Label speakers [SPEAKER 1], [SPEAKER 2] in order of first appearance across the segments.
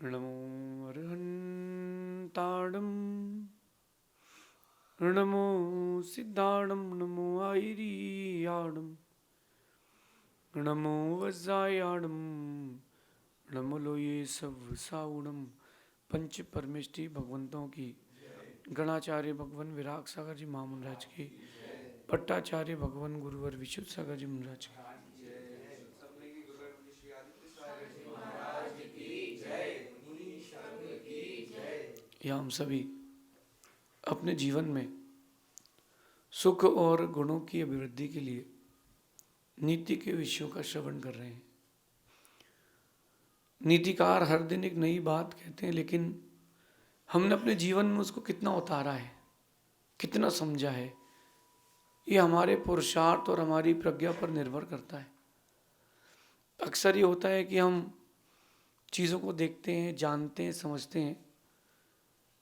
[SPEAKER 1] नमो अर्हन्ताणं नमो सिद्धाणं नमो आयर्याणं नमो वज्रायाणं नमो लोये सवसाउणं। पंच परमेष्टि भगवंतों की, गणाचार्य भगवान विराग सागर जी महामंडराज की, पट्टाचार्य भगवान गुरुवर विशुद्ध सागर जी महाराज की, या हम सभी अपने जीवन में सुख और गुणों की अभिवृद्धि के लिए नीति के विषयों का श्रवण कर रहे हैं। नीतिकार हर दिन एक नई बात कहते हैं, लेकिन हमने अपने जीवन में उसको कितना उतारा है, कितना समझा है, ये हमारे पुरुषार्थ और हमारी प्रज्ञा पर निर्भर करता है। अक्सर ये होता है कि हम चीज़ों को देखते हैं, जानते हैं, समझते हैं,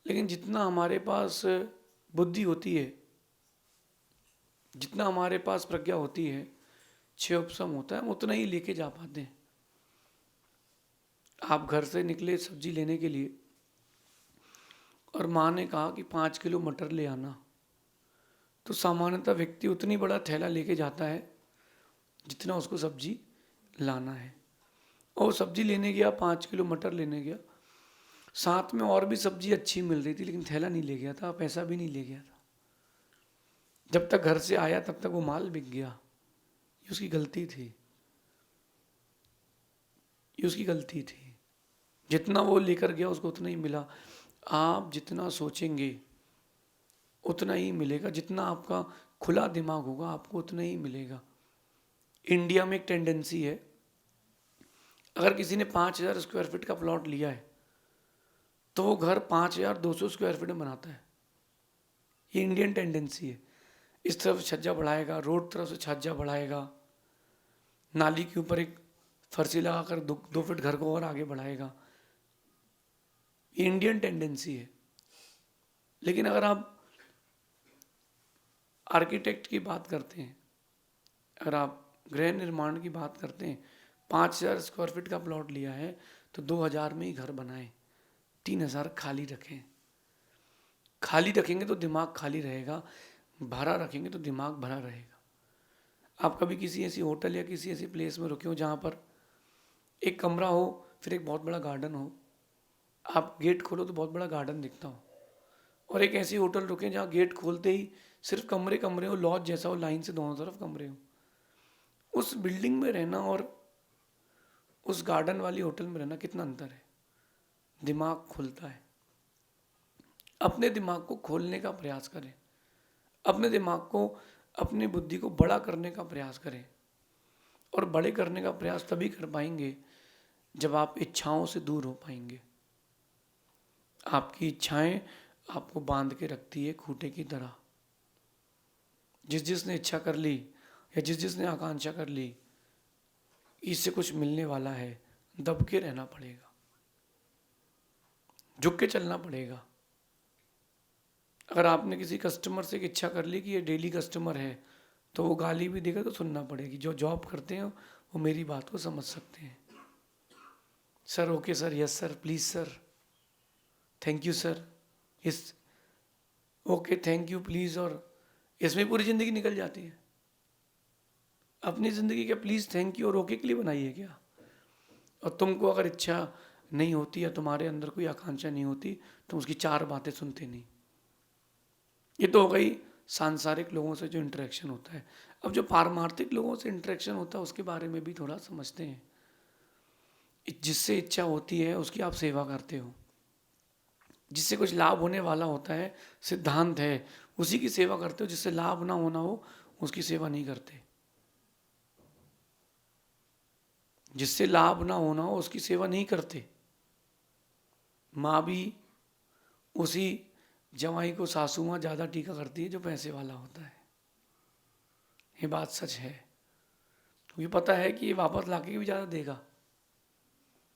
[SPEAKER 1] लेकिन जितना हमारे पास बुद्धि होती है, जितना हमारे पास प्रज्ञा होती है, छह उपशम होता है, हम उतना ही लेके जा पाते हैं। आप घर से निकले सब्जी लेने के लिए और माँ ने कहा कि 5 किलो मटर ले आना, तो सामान्यतः व्यक्ति उतनी बड़ा थैला लेके जाता है जितना उसको सब्जी लाना है। और सब्जी लेने गया, 5 किलो मटर लेने गया, साथ में और भी सब्जी अच्छी मिल रही थी, लेकिन थैला नहीं ले गया था, पैसा भी नहीं ले गया था। जब तक घर से आया तब तक वो माल बिक गया। ये उसकी गलती थी, ये उसकी गलती थी। जितना वो लेकर गया उसको उतना ही मिला। आप जितना सोचेंगे उतना ही मिलेगा, जितना आपका खुला दिमाग होगा आपको उतना ही मिलेगा। इंडिया में एक टेंडेंसी है, अगर किसी ने 5,000 स्क्वायर फीट का प्लॉट लिया है तो वो घर 5,200 स्क्वायर फीट में बनाता है। ये इंडियन टेंडेंसी है। इस तरफ छज्जा बढ़ाएगा, रोड तरफ से छज्जा बढ़ाएगा, नाली के ऊपर एक फर्शी लगाकर 2 फीट घर को और आगे बढ़ाएगा। ये इंडियन टेंडेंसी है। लेकिन अगर आप आर्किटेक्ट की बात करते हैं, अगर आप गृह निर्माण की बात करते हैं, 5,000 स्क्वायर फीट का प्लॉट लिया है तो 2,000 में ही घर बनाएं, 3,000 खाली रखें। खाली रखेंगे तो दिमाग खाली रहेगा, भरा रखेंगे तो दिमाग भरा रहेगा। आप कभी किसी ऐसी होटल या किसी ऐसी प्लेस में रुके हो जहाँ पर एक कमरा हो, फिर एक बहुत बड़ा गार्डन हो, आप गेट खोलो तो बहुत बड़ा गार्डन दिखता हो, और एक ऐसी होटल रुके जहाँ गेट खोलते ही सिर्फ कमरे कमरे हो, लॉज जैसा हो, लाइन से दोनों तरफ कमरे हो। उस बिल्डिंग में रहना और उस गार्डन वाली होटल में रहना कितना अंतर है। दिमाग खुलता है। अपने दिमाग को खोलने का प्रयास करें, अपने दिमाग को, अपनी बुद्धि को बड़ा करने का प्रयास करें। और बड़े करने का प्रयास तभी कर पाएंगे जब आप इच्छाओं से दूर हो पाएंगे। आपकी इच्छाएं आपको बांध के रखती है खूंटे की तरह। जिसने इच्छा कर ली या जिसने आकांक्षा कर ली, इससे कुछ मिलने वाला है, दब के रहना पड़ेगा, झुक के चलना पड़ेगा। अगर आपने किसी कस्टमर से एक इच्छा कर ली कि ये डेली कस्टमर है, तो वो गाली भी देगा तो सुनना पड़ेगी। जो जॉब करते हैं वो मेरी बात को समझ सकते हैं। Sir okay sir, yes sir, please sir, thank you sir, इस ओके थैंक यू प्लीज़, और इसमें पूरी ज़िंदगी निकल जाती है। अपनी ज़िंदगी क्या प्लीज़ थैंक यू और ओके के लिए बनाई है क्या? और तुमको अगर इच्छा नहीं होती या तुम्हारे अंदर कोई आकांक्षा नहीं होती तो उसकी 4 बातें सुनते नहीं। ये तो हो गई सांसारिक लोगों से जो इंटरेक्शन होता है। अब जो पारमार्थिक लोगों से इंटरेक्शन होता है उसके बारे में भी थोड़ा समझते हैं। जिससे इच्छा होती है उसकी आप सेवा करते हो, जिससे कुछ लाभ होने वाला होता है, सिद्धांत है, उसी की सेवा करते हो। जिससे लाभ ना होना हो उसकी सेवा नहीं करते। जिससे लाभ ना होना हो उसकी सेवा नहीं करते। माँ भी उसी जवाई को, सासू माँ ज़्यादा टीका करती है जो पैसे वाला होता है। ये बात सच है। मुझे पता है कि ये वापस लाके भी ज़्यादा देगा,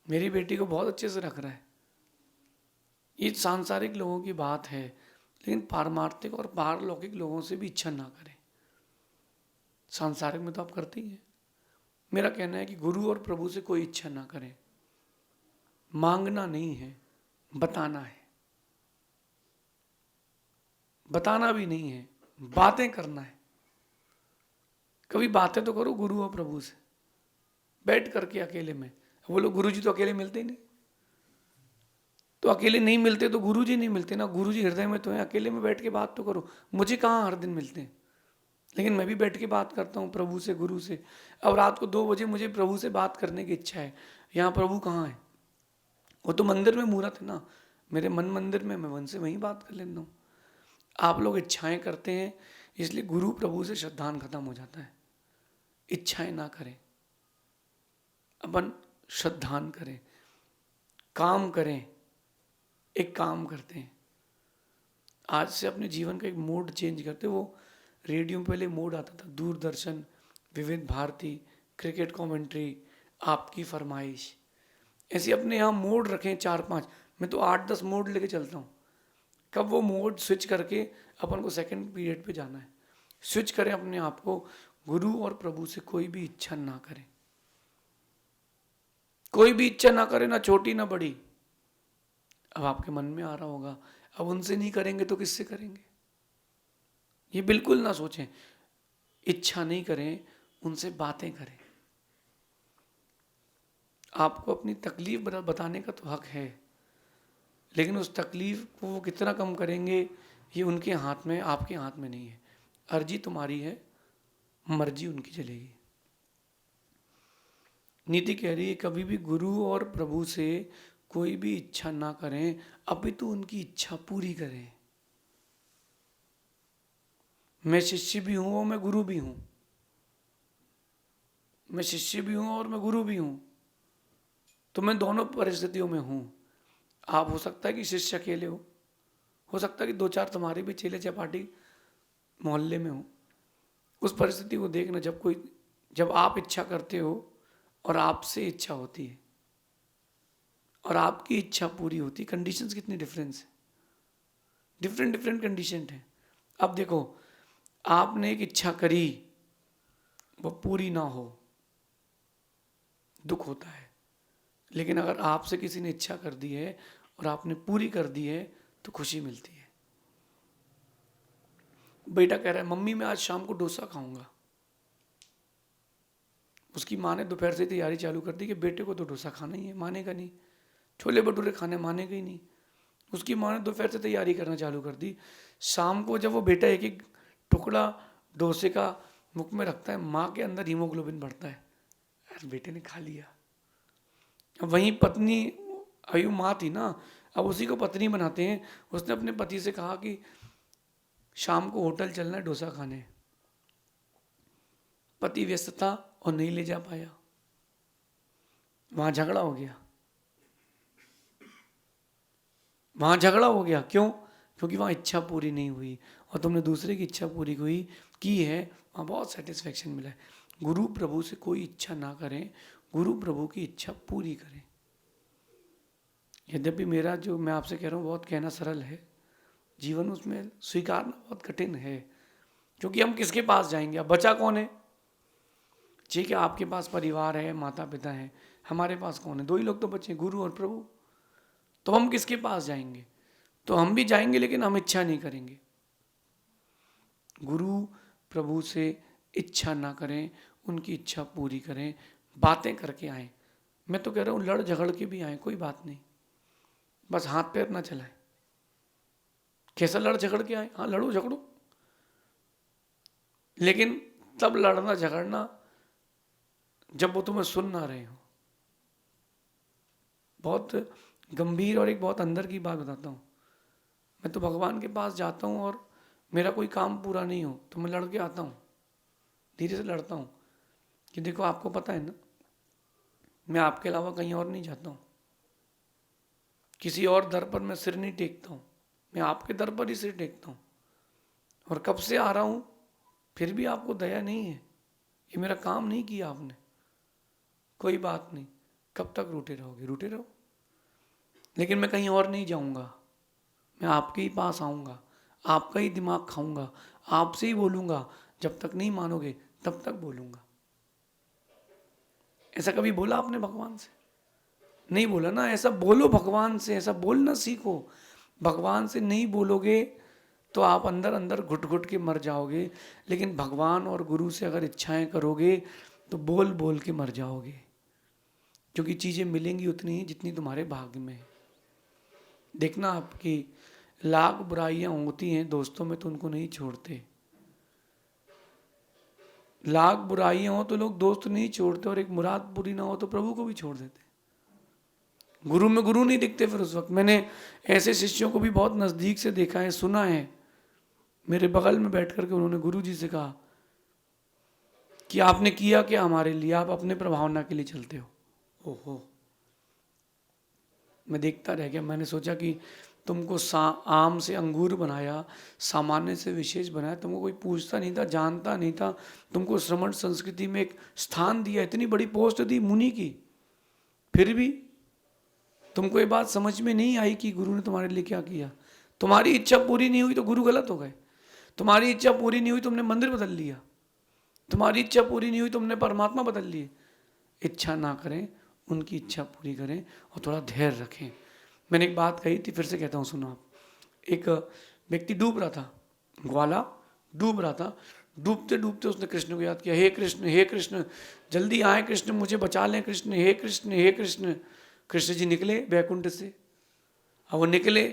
[SPEAKER 1] मेरी बेटी को बहुत अच्छे से रख रहा है। ये सांसारिक लोगों की बात है, लेकिन पारमार्थिक और पारलौकिक लोगों से भी इच्छा ना करें। सांसारिक में तो आप करते ही हैं। मेरा कहना है कि गुरु और प्रभु से कोई इच्छा ना करें। मांगना नहीं है, बताना है। बताना भी नहीं है, बातें करना है। कभी बातें तो करो गुरु और प्रभु से, बैठ करके अकेले में। बोलो गुरु जी तो अकेले मिलते ही नहीं, तो अकेले नहीं मिलते तो गुरु जी नहीं मिलते ना। गुरु जी हृदय में तो है, अकेले में बैठ के बात तो करो। मुझे कहाँ हर दिन मिलते हैं, लेकिन मैं भी बैठ के बात करता हूँ प्रभु से, गुरु से। अब रात को 2 बजे मुझे प्रभु से बात करने की इच्छा है, यहाँ प्रभु कहाँ है? वो तो मंदिर में मूर्त है ना, मेरे मन मंदिर में, मैं उनसे वहीं बात कर लेता हूँ। आप लोग इच्छाएं करते हैं, इसलिए गुरु प्रभु से श्रद्धान खत्म हो जाता है। इच्छाएं ना करें, अपन श्रद्धान करें, काम करें। एक काम करते हैं, आज से अपने जीवन का एक मोड चेंज करते। वो रेडियो में पहले मोड आता था, दूरदर्शन, विविध भारती, क्रिकेट कमेंट्री, आपकी फरमाइश, ऐसे अपने यहाँ मोड रखें 4-5। मैं तो 8-10 मोड लेके चलता हूँ। कब वो मोड स्विच करके अपन को सेकंड पीरियड पे जाना है, स्विच करें अपने आप को। गुरु और प्रभु से कोई भी इच्छा ना करें, कोई भी इच्छा ना करें, ना छोटी ना बड़ी। अब आपके मन में आ रहा होगा, अब उनसे नहीं करेंगे तो किससे करेंगे? ये बिल्कुल ना सोचें। इच्छा नहीं करें, उनसे बातें करें। आपको अपनी तकलीफ बताने का तो हक है, लेकिन उस तकलीफ को वो कितना कम करेंगे ये उनके हाथ में, आपके हाथ में नहीं है। अर्जी तुम्हारी है, मर्जी उनकी चलेगी। नीति कह रही है कभी भी गुरु और प्रभु से कोई भी इच्छा ना करें, अपितु उनकी इच्छा पूरी करें। मैं शिष्य भी हूं और मैं गुरु भी हूं, मैं शिष्य भी हूं और मैं गुरु भी हूं, तो मैं दोनों परिस्थितियों में हूं। आप हो सकता है कि शिष्य अकेले हो सकता है कि 2-4 तुम्हारे भी चेले चपाटी मोहल्ले में हो। उस परिस्थिति को देखना, जब आप इच्छा करते हो और आपसे इच्छा होती है और आपकी इच्छा पूरी होती है, कंडीशंस कितनी डिफरेंस है, डिफरेंट कंडीशन है। अब देखो, आपने एक इच्छा करी, वो पूरी ना हो, दुख होता है। लेकिन अगर आपसे किसी ने इच्छा कर दी है और आपने पूरी कर दी है तो खुशी मिलती है। बेटा कह रहा है मम्मी मैं आज शाम को डोसा खाऊंगा। उसकी माँ ने दोपहर से तैयारी चालू कर दी कि बेटे को तो डोसा खाना ही है, मानेगा नहीं। छोले भटूरे खाने मानेगा ही नहीं। उसकी माँ ने दोपहर से तैयारी करना चालू कर दी। शाम को जब वो बेटा एक एक टुकड़ा डोसे का मुख में रखता है, माँ के अंदर हीमोग्लोबिन बढ़ता है, यार बेटे ने खा लिया। अब वहीं पत्नी, अयु माँ थी ना, अब उसी को पत्नी बनाते हैं। उसने अपने पति से कहा कि शाम को होटल चलना है डोसा खाने। पति व्यस्त था और नहीं ले जा पाया, वहां झगड़ा हो गया। वहां झगड़ा हो गया क्यों? क्योंकि वहां इच्छा पूरी नहीं हुई और तुमने दूसरे की इच्छा पूरी हुई की है, वहां बहुत सेटिस्फेक्शन मिला है। गुरु प्रभु से कोई इच्छा ना करें, गुरु प्रभु की इच्छा पूरी करें। यद्यपि मेरा जो मैं आपसे कह रहा हूँ बहुत कहना सरल है, जीवन उसमें स्वीकारना बहुत कठिन है। क्योंकि हम किसके पास जाएंगे? अब बचा कौन है? ठीक है, आपके पास परिवार है, माता पिता है, हमारे पास कौन है? 2 ही लोग तो बचे, गुरु और प्रभु। तो हम किसके पास जाएंगे? तो हम भी जाएंगे लेकिन हम इच्छा नहीं करेंगे। गुरु प्रभु से इच्छा ना करें, उनकी इच्छा पूरी करें, बातें करके आए। मैं तो कह रहा हूँ लड़ झगड़ के भी आए, कोई बात नहीं, बस हाथ पैर ना चलाएं। कैसा लड़ झगड़ के आए? हाँ लड़ो झगड़ो, लेकिन तब लड़ना झगड़ना जब वो तुम्हें सुन ना रहे हो। बहुत गंभीर और एक बहुत अंदर की बात बताता हूँ। मैं तो भगवान के पास जाता हूँ और मेरा कोई काम पूरा नहीं हो तो मैं लड़ के आता हूँ, धीरे से लड़ता हूँ कि देखो आपको पता है ना, मैं आपके अलावा कहीं और नहीं जाता हूँ, किसी और दर पर मैं सिर नहीं टेकता हूँ, मैं आपके दर पर ही सिर टेकता हूँ। और कब से आ रहा हूँ, फिर भी आपको दया नहीं है, ये मेरा काम नहीं किया आपने। कोई बात नहीं, कब तक रूठे रहोगे? रूठे रहो, लेकिन मैं कहीं और नहीं जाऊँगा, मैं आपके ही पास आऊँगा, आपका ही दिमाग खाऊंगा, आपसे ही बोलूँगा। जब तक नहीं मानोगे तब तक बोलूँगा। ऐसा कभी बोला आपने भगवान से? नहीं बोला ना, ऐसा बोलो भगवान से, ऐसा बोलना सीखो। भगवान से नहीं बोलोगे तो आप अंदर अंदर घुट घुट के मर जाओगे, लेकिन भगवान और गुरु से अगर इच्छाएं करोगे तो बोल बोल के मर जाओगे, क्योंकि चीज़ें मिलेंगी उतनी ही जितनी तुम्हारे भाग्य में है। देखना, आपकी लाख बुराइयां होती हैं दोस्तों में तो उनको नहीं छोड़ते, लाख बुराइयां हो तो लोग दोस्त नहीं छोड़ते, और एक मुराद पूरी ना हो तो प्रभु को भी छोड़ देते। गुरु में गुरु नहीं दिखते फिर उस वक्त। मैंने ऐसे शिष्यों को भी बहुत नज़दीक से देखा है, सुना है। मेरे बगल में बैठ करके उन्होंने गुरु जी से कहा कि आपने किया क्या हमारे लिए, आप अपने प्रभावना के लिए चलते हो। ओहो, मैं देखता रह गया। मैंने सोचा कि तुमको आम से अंगूर बनाया, सामान्य से विशेष बनाया, तुमको कोई पूछता नहीं था, जानता नहीं था, तुमको श्रमण संस्कृति में एक स्थान दिया, इतनी बड़ी पोस्ट दी मुनि की, फिर भी तुमको ये बात समझ में नहीं आई कि गुरु ने तुम्हारे लिए क्या किया। तुम्हारी इच्छा पूरी नहीं हुई तो गुरु गलत हो गए। तुम्हारी इच्छा पूरी नहीं हुई तुमने मंदिर बदल लिया। तुम्हारी इच्छा पूरी नहीं हुई तुमने परमात्मा बदल लिए। इच्छा ना करें, उनकी इच्छा पूरी करें और थोड़ा धैर्य रखें। मैंने एक बात कही थी, फिर से कहता हूँ, सुनो आप। एक व्यक्ति डूब रहा था, ग्वाला डूब रहा था। डूबते डूबते उसने कृष्ण को याद किया, हे कृष्ण, हे कृष्ण, जल्दी आए कृष्ण, मुझे बचा लें कृष्ण, हे कृष्ण, हे कृष्ण। कृष्ण जी निकले बैकुंठ से। अब वो निकले,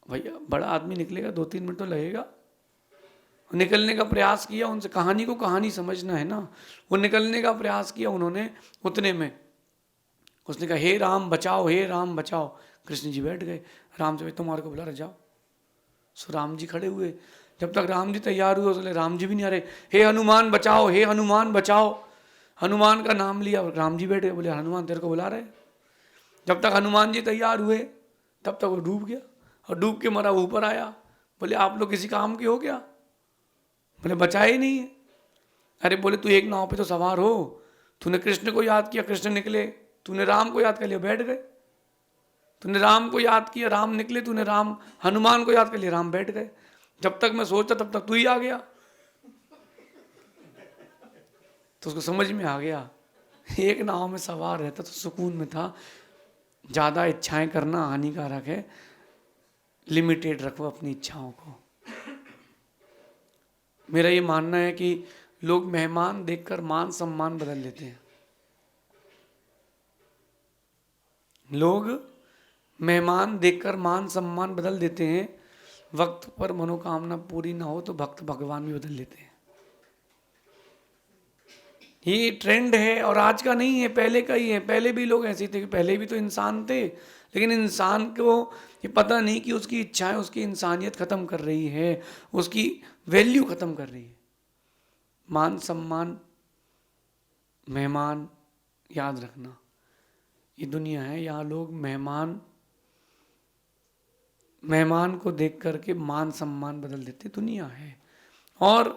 [SPEAKER 1] भैया बड़ा आदमी निकलेगा 2-3 मिनट तो लगेगा। निकलने का प्रयास किया, उनसे कहानी को कहानी समझना है ना। वो निकलने का प्रयास किया उन्होंने, उतने में उसने कहा, हे राम बचाओ, हे राम बचाओ। कृष्ण जी बैठ गए। राम जी तुम्हारे को बुला रहे, जाओ। सो राम जी खड़े हुए। जब तक राम जी तैयार हुए उसने, राम जी भी नहीं आ रहे, हे हनुमान बचाओ, हे हनुमान बचाओ। हनुमान का नाम लिया, राम जी बैठे, बोले हनुमान तेरे को बुला रहे। जब तक हनुमान जी तैयार हुए तब तक वो डूब गया, और डूब के मरा। ऊपर आया, बोले आप लोग किसी काम के हो क्या? बोले बचा ही नहीं है। अरे बोले तू एक नाव पे तो सवार हो, तूने कृष्ण को याद किया, कृष्ण निकले, तूने राम को याद कर लिया, बैठ गए। तूने राम को याद किया, राम निकले, तूने राम हनुमान को याद कर लिया, राम बैठ गए। जब तक मैं सोचता तब तक तू ही आ गया। तो उसको समझ में आ गया, एक नाव में सवार रहता तो सुकून में था। ज़्यादा इच्छाएं करना हानिकारक है, लिमिटेड रखो अपनी इच्छाओं को। मेरा ये मानना है कि लोग मेहमान देखकर मान सम्मान बदल लेते हैं। लोग मेहमान देखकर मान सम्मान बदल देते हैं। वक्त पर मनोकामना पूरी ना हो तो भक्त भगवान भी बदल लेते हैं। ये ट्रेंड है, और आज का नहीं है, पहले का ही है। पहले भी लोग ऐसे थे, पहले भी तो इंसान थे, लेकिन इंसान को ये पता नहीं कि उसकी इच्छाएं उसकी इंसानियत खत्म कर रही है, उसकी वैल्यू खत्म कर रही है। मान सम्मान, मेहमान, याद रखना, ये दुनिया है, यहाँ लोग मेहमान को देख करके मान सम्मान बदल देते, दुनिया है। और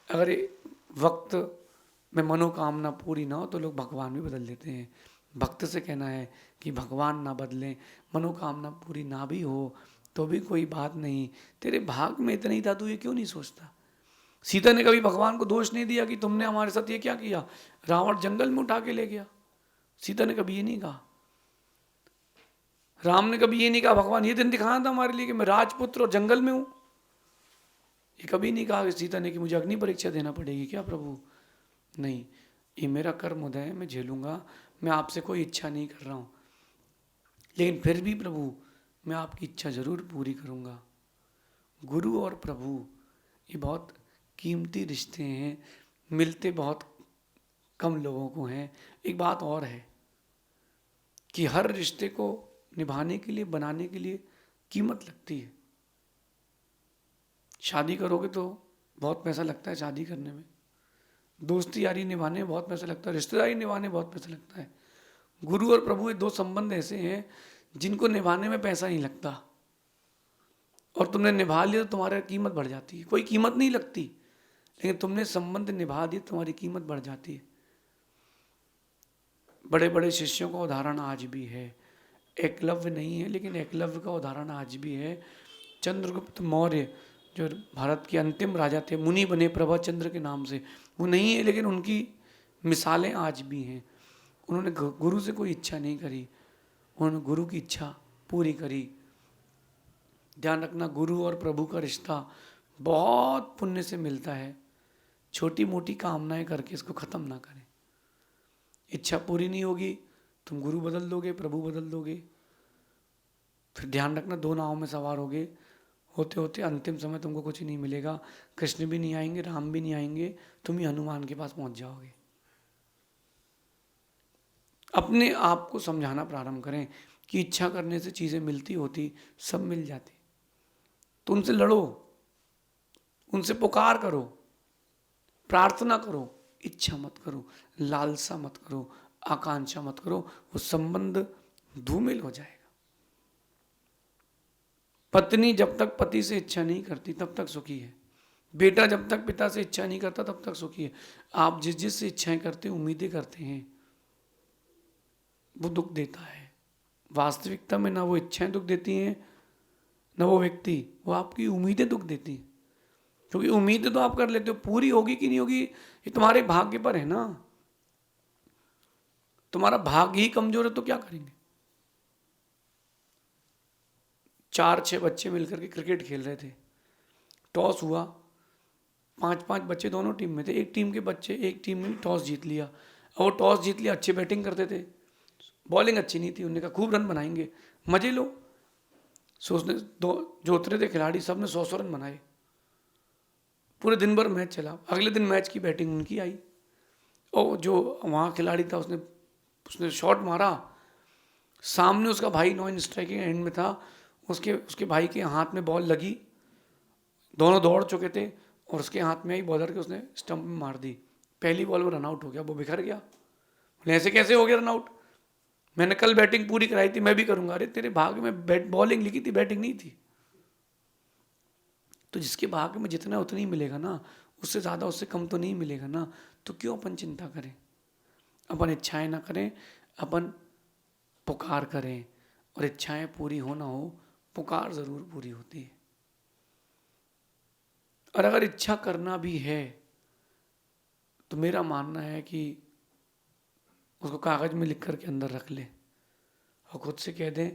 [SPEAKER 1] अगर वक्त में मनोकामना पूरी ना हो तो लोग भगवान भी बदल देते हैं। भक्त से कहना है कि भगवान ना बदलें, मनोकामना पूरी ना भी हो तो भी कोई बात नहीं, तेरे भाग में इतना ही था, तू ये क्यों नहीं सोचता? सीता ने कभी भगवान को दोष नहीं दिया कि तुमने हमारे साथ ये क्या किया, रावण जंगल में उठा के ले गया। सीता ने कभी ये नहीं कहा। राम ने कभी ये नहीं कहा, भगवान ये दिन दिखाना था हमारे लिए कि मैं राजपुत्र और जंगल में हूं। ये कभी नहीं कहा सीता ने कि मुझे अग्नि परीक्षा देना पड़ेगी क्या प्रभु? नहीं, ये मेरा कर्म उदय है, मैं झेलूंगा, मैं आपसे कोई इच्छा नहीं कर रहा हूं, लेकिन फिर भी प्रभु मैं आपकी इच्छा जरूर पूरी करूंगा। गुरु और प्रभु ये बहुत कीमती रिश्ते हैं, मिलते बहुत कम लोगों को हैं। एक बात और है कि हर रिश्ते को निभाने के लिए, बनाने के लिए कीमत लगती है। शादी करोगे तो बहुत पैसा लगता है शादी करने में, दोस्ती यारी निभाने में बहुत पैसा लगता है, रिश्तेदारी निभाने में बहुत पैसा लगता है। गुरु और प्रभु ये दो संबंध ऐसे हैं जिनको निभाने में पैसा नहीं लगता, और तुमने निभा लिया तो तुम्हारी कीमत बढ़ जाती है। कोई कीमत नहीं लगती, लेकिन तुमने संबंध निभा दिया तुम्हारी कीमत बढ़ जाती है। बड़े बड़े शिष्यों का उदाहरण आज भी है, एकलव्य नहीं है लेकिन एकलव्य का उदाहरण आज भी है। चंद्रगुप्त मौर्य जो भारत के अंतिम राजा थे, मुनि बने प्रभाचंद्र के नाम से, वो नहीं है लेकिन उनकी मिसालें आज भी हैं। उन्होंने गुरु से कोई इच्छा नहीं करी, उन्होंने गुरु की इच्छा पूरी करी। ध्यान रखना, गुरु और प्रभु का रिश्ता बहुत पुण्य से मिलता है। छोटी मोटी कामनाएं करके इसको खत्म ना करें। इच्छा पूरी नहीं होगी, तुम गुरु बदल दोगे, प्रभु बदल दोगे, फिर ध्यान रखना दो नावों में सवार होगे, होते होते अंतिम समय तुमको कुछ नहीं मिलेगा। कृष्ण भी नहीं आएंगे, राम भी नहीं आएंगे, तुम ही हनुमान के पास पहुंच जाओगे। अपने आप को समझाना प्रारंभ करें कि इच्छा करने से चीजें मिलती होती, सब मिल जाती। तो उनसे लड़ो, उनसे पुकार करो, प्रार्थना करो, इच्छा मत करो, लालसा मत करो, आकांक्षा मत करो। वो संबंध धूमिल हो जाएगा। पत्नी जब तक पति से इच्छा नहीं करती तब तक सुखी है। बेटा जब तक पिता से इच्छा नहीं करता तब तक सुखी है। आप जिस जिस से इच्छाएं करते हैं, उम्मीदें करते हैं, वो दुख देता है। वास्तविकता में ना वो इच्छाएं दुख देती हैं, ना वो व्यक्ति, वो आपकी उम्मीदें दुख देती हैं। क्योंकि उम्मीदें तो आप कर लेते हो, पूरी होगी कि नहीं होगी ये तुम्हारे भाग्य पर है ना। तुम्हारा भाग्य ही कमजोर है तो क्या करेंगे। 4-6 बच्चे मिलकर के क्रिकेट खेल रहे थे, टॉस हुआ, 5-5 बच्चे दोनों टीम में थे। एक टीम के बच्चे एक टीम ने टॉस जीत लिया, और वो टॉस जीत लिया, अच्छे बैटिंग करते थे, बॉलिंग अच्छी नहीं थी। उन्होंने कहा खूब रन बनाएंगे, मजे लो। सो उसने जो उतरे थे खिलाड़ी, सब ने 100-100 रन बनाए। पूरे दिन भर मैच चला। अगले दिन मैच की बैटिंग उनकी आई, और जो वहाँ खिलाड़ी था उसने शॉट मारा, सामने उसका भाई नॉन स्ट्राइकिंग एंड में था, उसके भाई के हाथ में बॉल लगी, दोनों दौड़ चुके थे, और उसके हाथ में आई बॉलर के, उसने स्टंप में मार दी। पहली बॉल में रन आउट हो गया, वो बिखर गया। बोले ऐसे कैसे हो गया रन आउट, मैंने कल बैटिंग पूरी कराई थी, मैं भी करूंगा। अरे तेरे भाग्य में बॉलिंग लिखी थी, बैटिंग नहीं थी। तो जिसके भाग्य में जितना उतना ही मिलेगा ना, उससे ज़्यादा उससे कम तो नहीं मिलेगा ना। तो क्यों अपन चिंता करें, अपन इच्छाएं ना करें, अपन पुकार करें। और इच्छाएं पूरी हो ना हो, पुकार ज़रूर पूरी होती है। और अगर इच्छा करना भी है तो मेरा मानना है कि उसको कागज में लिख करके अंदर रख ले, और खुद से कह दें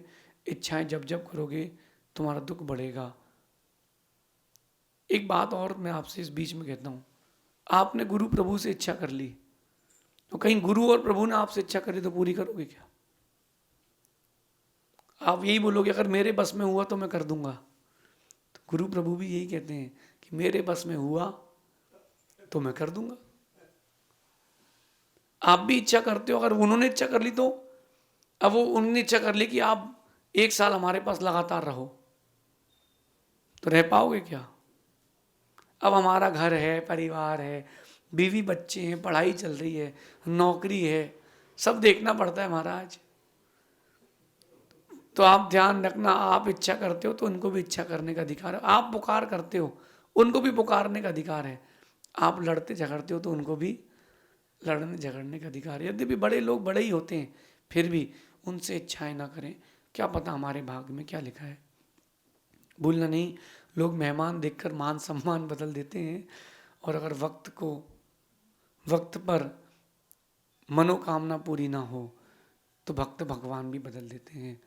[SPEAKER 1] इच्छाएं जब जब करोगे तुम्हारा दुख बढ़ेगा। एक बात और मैं आपसे इस बीच में कहता हूं, आपने गुरु प्रभु से इच्छा कर ली, तो कहीं गुरु और प्रभु ने आपसे इच्छा करी तो पूरी करोगे क्या। आप यही बोलोगे अगर मेरे बस में हुआ तो मैं कर दूंगा। तो गुरु प्रभु भी यही कहते हैं कि मेरे बस में हुआ तो मैं कर दूंगा। आप भी इच्छा करते हो, अगर उन्होंने इच्छा कर ली तो, अब वो उन्होंने इच्छा कर ली कि आप 1 साल हमारे पास लगातार रहो, तो रह पाओगे क्या। अब हमारा घर है, परिवार है, बीवी बच्चे हैं, पढ़ाई चल रही है, नौकरी है, सब देखना पड़ता है महाराज। तो आप ध्यान रखना, आप इच्छा करते हो तो उनको भी इच्छा करने का अधिकार है। आप पुकार करते हो, उनको भी पुकारने का अधिकार है। आप लड़ते झगड़ते हो तो उनको भी लड़ने झगड़ने का अधिकार है। यद्यपि बड़े लोग बड़े ही होते हैं, फिर भी उनसे इच्छाएं ना करें, क्या पता हमारे भाग्य में क्या लिखा है। भूलना नहीं, लोग मेहमान देखकर मान सम्मान बदल देते हैं, और अगर वक्त पर मनोकामना पूरी ना हो तो भक्त भगवान भी बदल देते हैं।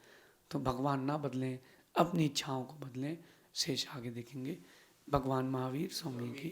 [SPEAKER 1] तो भगवान ना बदलें, अपनी इच्छाओं को बदलें। शेष आगे देखेंगे। भगवान महावीर स्वामी की